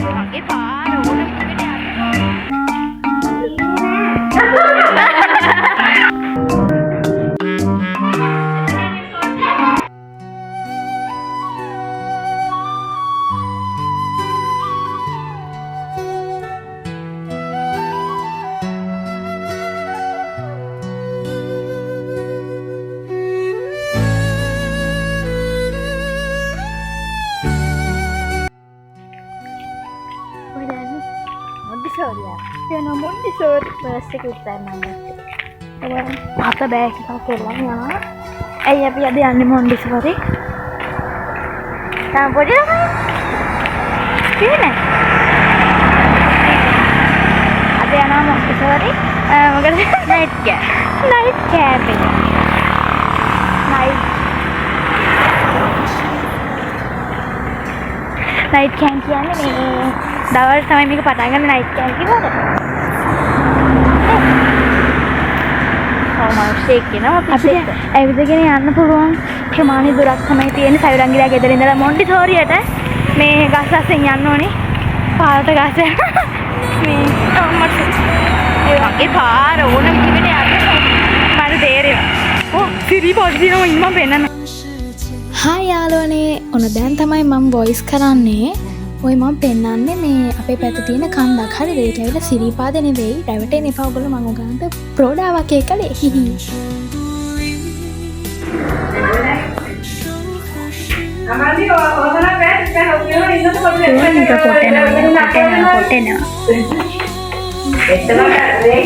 Cái phở đủ nó cái đẹp. Montessori bahasa kita namanya. Apa deh kita pulang ya? Ya biar dia di Montessori. Nah, boleh apa? Sini. Ada yang nama Montessori? Mungkin night camping. Night camp කියන්නේ දවල් තමයි මේක පටන් ගන්න night camp කිව්වද? මිනිස්සෙක් කියනවා අපිට ඇවිදගෙන යන්න පුළුවන් ප්‍රමාණය දුරක් තමයි තියෙන්නේ සයුරංගිලා ගෙදර ඉඳලා මොන්ටිසෝරියට මේ ගස් අස්සෙන් යන්න ඕනේ පාරට ගස් මේ මට ඒ පාර ඕන විදිහට යන්න මට තේරෙනවා ඕ සිරිපොඩි දිනවා ඉන්න මම පෙන්නන්න හායි යාළුවනේ ඔන්න දැන් තමයි මම වොයිස් කරන්නේ ඔය මම පෙන්නන්නේ මේ අපේ පැත්තේ තියෙන කන්දක් හරිද ඒක ඇවිල්ලා සිරිපාද නෙවෙයි රැවටෙන්න එපා ඔයගොල්ලෝ මම ඔයගලන්ට ප්‍රෝඩාවක් එකලේ හිහි අමාලි ඔතන බෑට් එක හොයලා ඉන්නකොට කොටෙනවා එතන කරේ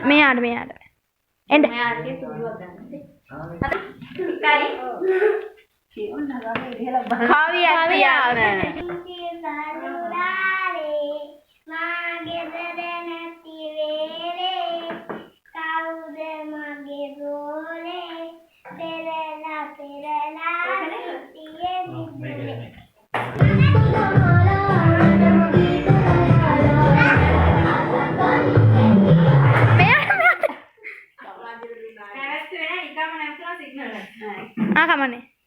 මෙයාට එන්න කමන්නේ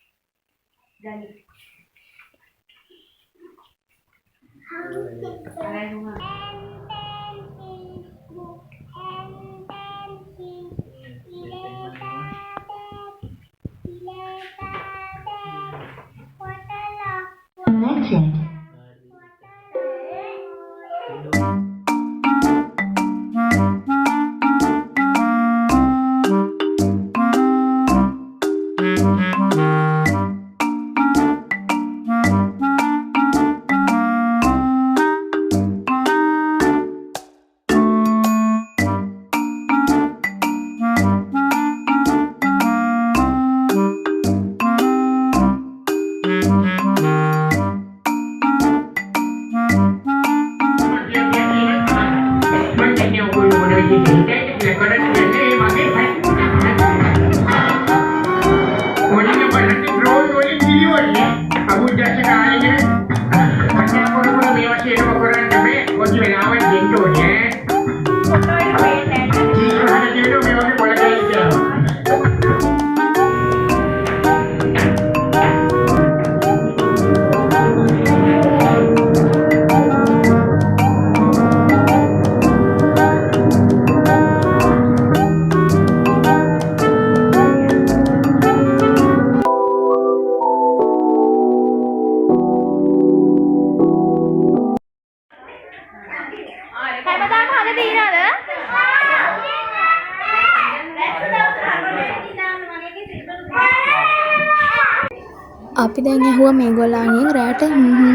අපි දැන් ඇහුවා මේගොල්ලන්ගෙන් රෑට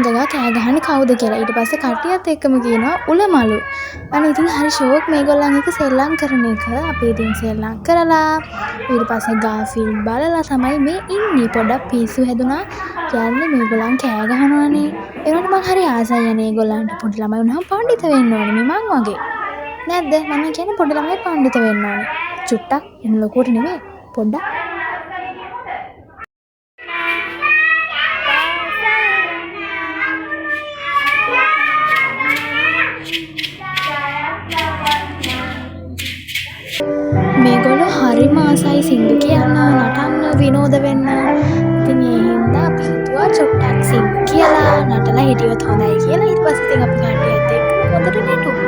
දගා කෑ ගහන්නේ කවුද කියලා. ඊට පස්සේ කට්ටියත් එක්කම කියනවා උලමලු. අනේ ඉතින් හරි ෂෝක් මේගොල්ලන් එක සෙල්ලම් කරන එක. අපි ඉතින් සෙල්ලම් කරලා ඊට පස්සේ ගාෆිල්ම් බලලා තමයි මේ ඉන්නේ. පොඩක් පිස්සු හැදුනා. කියන්නේ මේගොල්ලන් කෑ ගහනවානේ. ඒනොට මං හරි ආසයි යන්නේ මේගොල්ලන්ට. පොඩි ළමයි වුණාම පඬිත වෙන්න ඕනේ මේ මං වගේ. නැද්ද? මම කියන්නේ පොඩි ළමයි පඬිත වෙන්න ඕනේ. චුට්ටක් එන ලොකුවට නෙමෙයි. පොඩ්ඩක් මේගොල්ලෝ හරිම ආසයි සින්දු කියන්න, නටන්න, විනෝද වෙන්න. ඉතින් ඒ හින්දා අපි හිතුවා චුට්ටක් සින්දු කියලා නටලා හිටියොත් හොඳයි කියලා. ඊට පස්සේ ඉතින් අපි කට්ටියත් එක්ක හොඳට නැටුවා.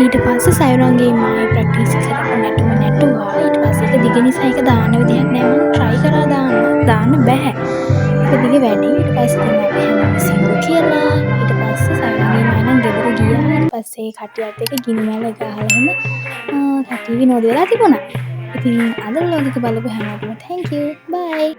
ඊට පස්සේ සයුරන්ගේ මායි ප්‍රැක්ටිස් කරලා නැටුවා. ඊට පස්සේ ඒක දිග නිසා ඒක දාන්න විදියක් නෑ. මම try කරා දාන්න බෑ. ඒක දිග වැඩි. ඊට පස්සේ ඉතින් අපි හැමෝම සින්දු කියලා ඊට පස්සේ සයුරන්ගේ මායි නම් ගෙදර ගියා. ඊට පස්සේ කට්ටියත් එක්ක ගිනි මැල ගහලා එහෙම කට්ටිය විනෝද වෙලා තිබුණා. ඉතින් අද vlog එක බලපු හැමෝටම thank you. bye.